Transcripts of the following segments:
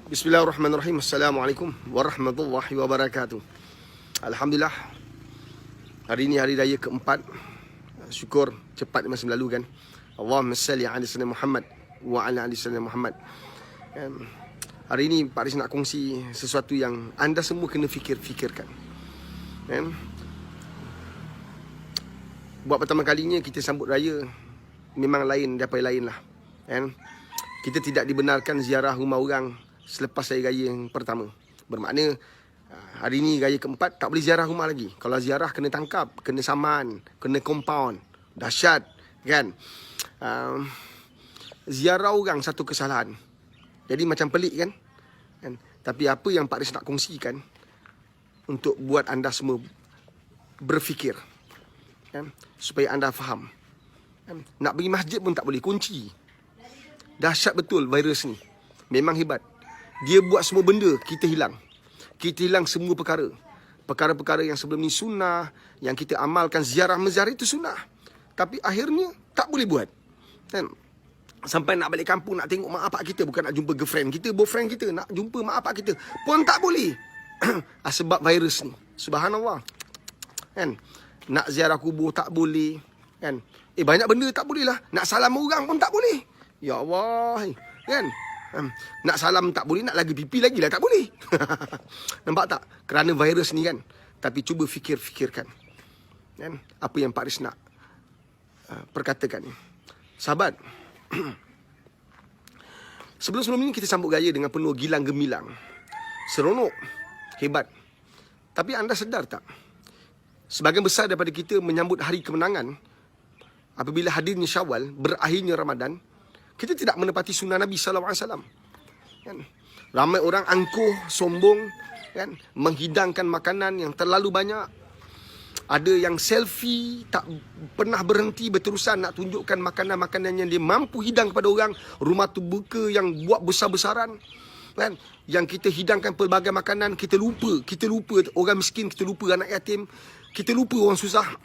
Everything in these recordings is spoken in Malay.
Bismillahirrahmanirrahim. Assalamualaikum warahmatullahi wabarakatuh. Alhamdulillah, hari ini hari raya keempat. Syukur cepat masa lalu kan. Allahumma salli ala sayyidina Muhammad wa ala ali sayyidina Muhammad. Hari ini Pak Riz nak kongsi sesuatu yang anda semua kena fikirkan. Buat pertama kalinya kita sambut raya, memang lain daripada lain lah. Kita tidak dibenarkan ziarah rumah orang selepas hari raya yang pertama. Bermakna hari ni raya keempat tak boleh ziarah rumah lagi. Kalau ziarah kena tangkap, kena saman, kena compound. Dahsyat kan. Ziarah orang satu kesalahan. Jadi macam pelik kan. Tapi apa yang Pak Riz nak kongsikan untuk buat anda semua berfikir, supaya anda faham. Nak pergi masjid pun tak boleh, kunci. Dahsyat betul virus ni. Memang hebat. Dia buat semua benda, kita hilang. Kita hilang semua perkara. Perkara-perkara yang sebelum ni sunnah, yang kita amalkan, ziarah-menziarah itu sunnah. Tapi akhirnya tak boleh buat. Sampai nak balik kampung, nak tengok mak bapak kita, bukan nak jumpa girlfriend kita, boyfriend kita, nak jumpa mak bapak kita pun tak boleh. Sebab virus ni. Subhanallah. Nak ziarah kubur tak boleh. Banyak benda tak boleh lah. Nak salam orang pun tak boleh. Ya Allah. Nak salam tak boleh, nak lagi pipi lagi lah tak boleh. Nampak tak? Kerana virus ni kan. Tapi cuba fikirkan apa yang Pak Riz nak perkatakan ni. Sahabat, sebelum ni kita sambut raya dengan penuh gilang gemilang, seronok, hebat. Tapi anda sedar tak, sebahagian besar daripada kita menyambut hari kemenangan apabila hadirnya Syawal, berakhirnya Ramadan, kita tidak menepati sunnah Nabi SAW. Ramai orang angkuh, sombong, menghidangkan makanan yang terlalu banyak. Ada yang selfie, tak pernah berhenti, berterusan nak tunjukkan makanan-makanan yang dia mampu hidang kepada orang. Rumah tu buka yang buat besar-besaran. Yang kita hidangkan pelbagai makanan, kita lupa orang miskin, kita lupa anak yatim, kita lupa orang susah.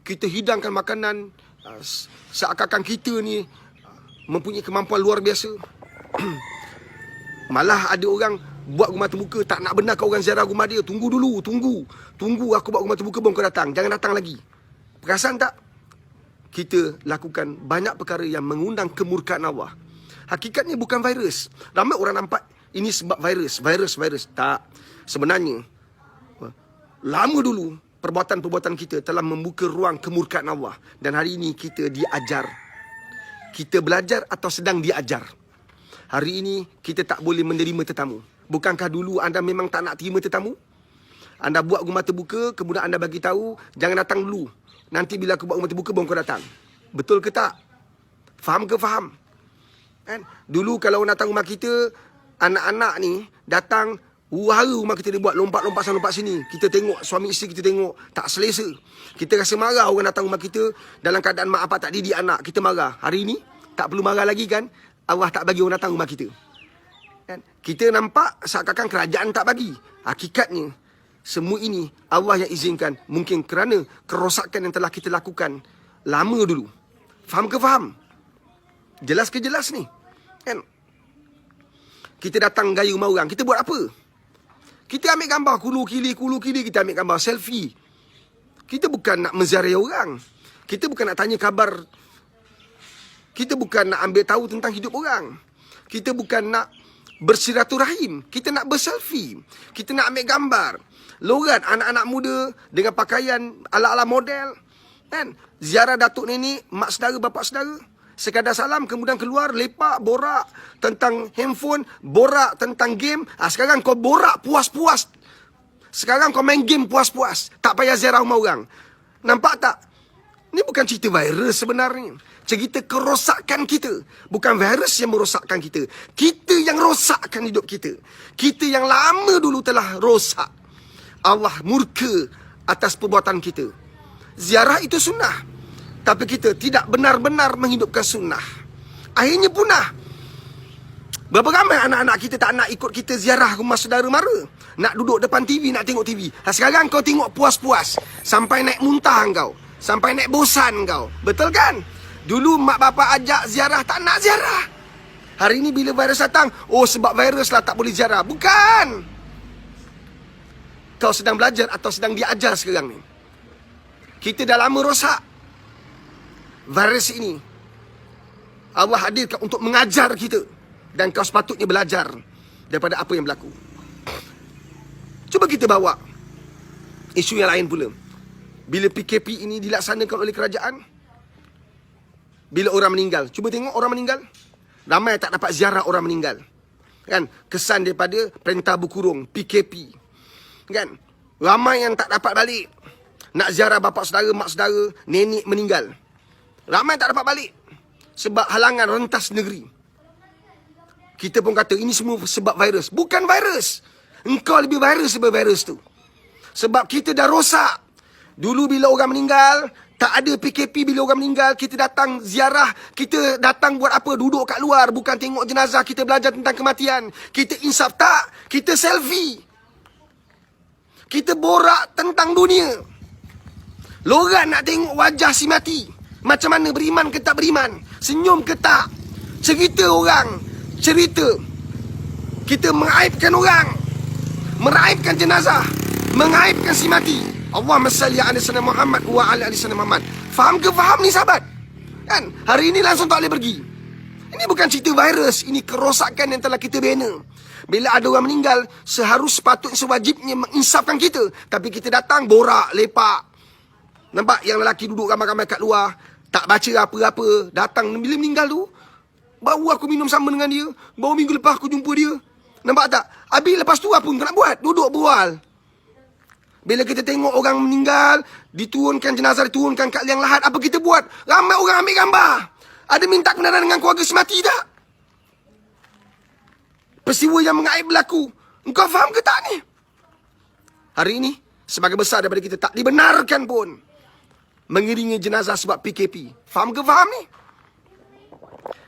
Kita hidangkan makanan seakan-akan kita ni mempunyai kemampuan luar biasa. Malah ada orang buat rumah terbuka, tak nak benarkan orang ziarah rumah dia. Tunggu aku buat rumah terbuka baru kau datang. Jangan datang lagi. Perasan tak? Kita lakukan banyak perkara yang mengundang kemurkaan Allah. Hakikatnya bukan virus. Ramai orang nampak ini sebab virus. Tak. Sebenarnya lama dulu perbuatan-perbuatan kita telah membuka ruang kemurkaan Allah. Dan hari ini kita diajar. Kita belajar atau sedang diajar. Hari ini kita tak boleh menerima tetamu. Bukankah dulu anda memang tak nak terima tetamu? Anda buat rumah terbuka, kemudian anda bagi tahu, jangan datang dulu. Nanti bila aku buat rumah terbuka, baru kau datang. Betul ke tak? Faham ke faham? Dulu kalau orang datang rumah kita, anak-anak ni datang, wahara rumah kita dia buat lompat-lompat sana lompat sini. Kita tengok, suami isteri kita tengok, tak selesa. Kita rasa marah orang datang rumah kita dalam keadaan mak apa tak didik anak. Kita marah. Hari ini tak perlu marah lagi kan? Allah tak bagi orang datang rumah kita. Kita nampak seakan-akan kerajaan tak bagi. Hakikatnya semua ini Allah yang izinkan. Mungkin kerana kerosakan yang telah kita lakukan lama dulu. Faham ke faham? Jelas ke jelas ni? Kita datang gaya rumah orang, kita buat apa? Kita ambil gambar kulu kili, kita ambil gambar selfie. Kita bukan nak menziarahi orang. Kita bukan nak tanya khabar. Kita bukan nak ambil tahu tentang hidup orang. Kita bukan nak bersiraturahim. Kita nak berselfie. Kita nak ambil gambar. Logat anak-anak muda dengan pakaian ala-ala model. Ziarah datuk nenek, mak saudara, bapak saudara. Sekadar salam, kemudian keluar, lepak, borak tentang handphone, borak tentang game. Sekarang kau borak puas-puas. Sekarang kau main game puas-puas. Tak payah ziarah rumah orang. Nampak tak? Ini bukan cerita virus sebenarnya. Cerita kerosakan kita. Bukan virus yang merosakkan kita. Kita yang rosakkan hidup kita. Kita yang lama dulu telah rosak. Allah murka atas perbuatan kita. Ziarah itu sunnah. Tapi kita tidak benar-benar menghidupkan sunnah. Akhirnya punah. Berapa ramai anak-anak kita tak nak ikut kita ziarah rumah saudara mara. Nak duduk depan TV, nak tengok TV. Sekarang kau tengok puas-puas. Sampai naik muntah kau. Sampai naik bosan kau. Betul kan? Dulu mak bapak ajak ziarah, tak nak ziarah. Hari ini bila virus datang, oh sebab virus lah tak boleh ziarah. Bukan. Kau sedang belajar atau sedang diajar sekarang ni. Kita dah lama rosak. Virus ini Allah hadirkan untuk mengajar kita. Dan kau sepatutnya belajar daripada apa yang berlaku. Cuba kita bawa isu yang lain pula. Bila PKP ini dilaksanakan oleh kerajaan, bila orang meninggal, cuba tengok orang meninggal. Ramai tak dapat ziarah orang meninggal. Kan? Kesan daripada perintah berkurung, PKP. Kan? Ramai yang tak dapat balik. Nak ziarah bapa saudara, mak saudara, nenek meninggal. Ramai tak dapat balik. Sebab halangan rentas negeri. Kita pun kata ini semua sebab virus. Bukan virus. Engkau lebih virus sebab virus tu. Sebab kita dah rosak. Dulu bila orang meninggal, tak ada PKP. Bila orang meninggal, kita datang ziarah. Kita datang buat apa? Duduk kat luar. Bukan tengok jenazah. Kita belajar tentang kematian. Kita insaf. Tak. Kita selfie. Kita borak tentang dunia. Lorang nak tengok wajah si mati. Macam mana, beriman ke tak beriman? Senyum ke tak? Cerita orang. Cerita. Kita mengaibkan orang. Meraibkan jenazah. Mengaibkan si mati. Allahumma salli ala sayyidina Muhammad wa ala ali sayyidina Muhammad. Faham ke faham ni sahabat? Kan? Hari ini langsung tak boleh pergi. Ini bukan cerita virus. Ini kerosakan yang telah kita bina. Bila ada orang meninggal, sepatutnya sewajibnya menginsafkan kita. Tapi kita datang borak, lepak. Nampak yang lelaki duduk ramai-ramai kat luar. Tak baca apa-apa. Datang bila meninggal tu, baru aku minum sama dengan dia. Baru minggu lepas aku jumpa dia. Nampak tak? Habis lepas tu apa kau nak buat? Duduk berbual. Bila kita tengok orang meninggal, diturunkan jenazah, diturunkan kat liang lahat, apa kita buat? Ramai orang ambil gambar. Ada minta kebenaran dengan keluarga si mati tak? Peristiwa yang mengaib berlaku. Engkau faham ke tak ni? Hari ini, sebagai besar daripada kita tak dibenarkan pun mengiringi jenazah sebab PKP. Faham ke faham ni?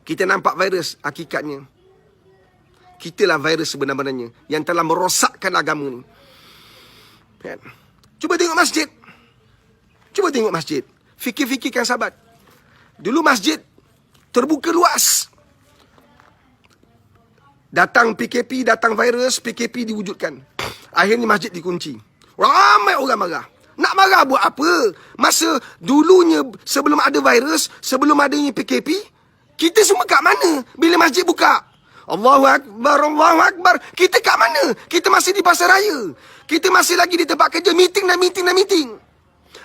Kita nampak virus, hakikatnya kitalah virus sebenar-benarnya yang telah merosakkan agama ni. Kan? Cuba tengok masjid. Cuba tengok masjid. Fikir-fikirkan sahabat. Dulu masjid terbuka luas. Datang PKP, datang virus, PKP diwujudkan. Akhirnya masjid dikunci. Ramai orang marah. Nak marah buat apa? Masa dulunya sebelum ada virus, sebelum adanya PKP, kita semua kat mana bila masjid buka? Allahu Akbar, Allahu Akbar. Kita kat mana? Kita masih di pasar raya. Kita masih lagi di tempat kerja. Meeting dan meeting dan meeting.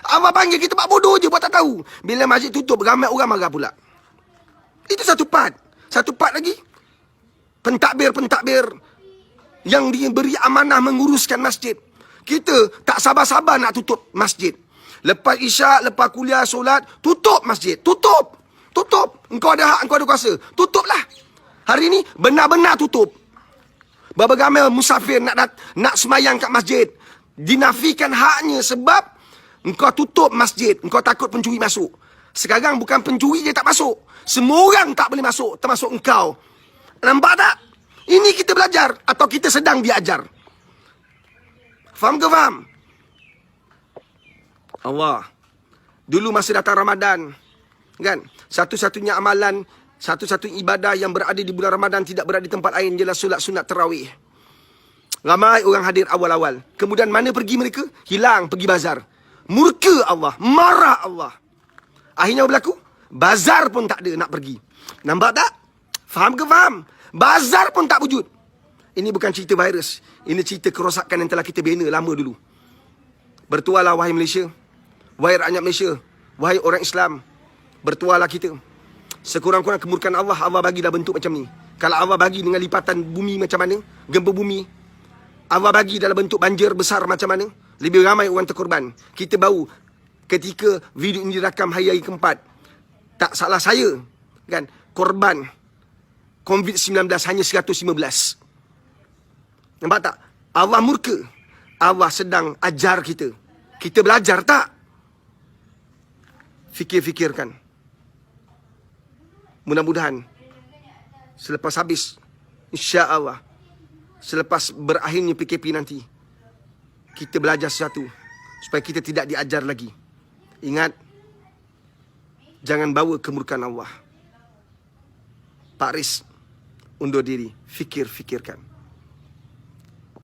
Allah panggil kita buat bodoh je, buat tak tahu. Bila masjid tutup, ramai orang marah pula. Itu satu part. Satu part lagi. Pentadbir-pentadbir yang diberi amanah menguruskan masjid. Kita tak sabar-sabar nak tutup masjid. Lepas isyak, lepas kuliah, solat, tutup masjid. Tutup. Tutup. Engkau ada hak, engkau ada kuasa. Tutuplah. Hari ini benar-benar tutup. Berapa ramai musafir nak semayang kat masjid. Dinafikan haknya sebab engkau tutup masjid. Engkau takut pencuri masuk. Sekarang bukan pencuri je tak masuk. Semua orang tak boleh masuk, termasuk engkau. Nampak tak? Ini kita belajar atau kita sedang diajar. Faham ke faham? Allah. Dulu masa datang Ramadan, kan? Satu-satunya amalan, satu-satunya ibadah yang berada di bulan Ramadan tidak berada di tempat lain ialah solat sunat tarawih. Ramai orang hadir awal-awal. Kemudian mana pergi mereka? Hilang, pergi bazar. Murka Allah, marah Allah. Akhirnya apa berlaku? Bazar pun tak ada nak pergi. Nampak tak? Faham ke faham? Bazar pun tak wujud. Ini bukan cerita virus. Ini cerita kerosakan yang telah kita bina lama dulu. Bertualah wahai Malaysia. Wahai rakyat Malaysia. Wahai orang Islam. Bertualah kita. Sekurang-kurang kemurkaan Allah, Allah bagi dah bentuk macam ni. Kalau Allah bagi dengan lipatan bumi macam mana, gempa bumi, Allah bagi dalam bentuk banjir besar macam mana, lebih ramai orang terkorban. Kita baru ketika video ini dirakam hari keempat, tak salah saya, kan, korban COVID-19 hanya 115. Nampak tak? Allah murka. Allah sedang ajar kita. Kita belajar tak? Fikir-fikirkan. Mudah-mudahan selepas habis, insya-Allah, selepas berakhirnya PKP nanti, kita belajar sesuatu supaya kita tidak diajar lagi. Ingat, jangan bawa kemurkaan Allah. Pak Riz, undur diri. Fikir-fikirkan.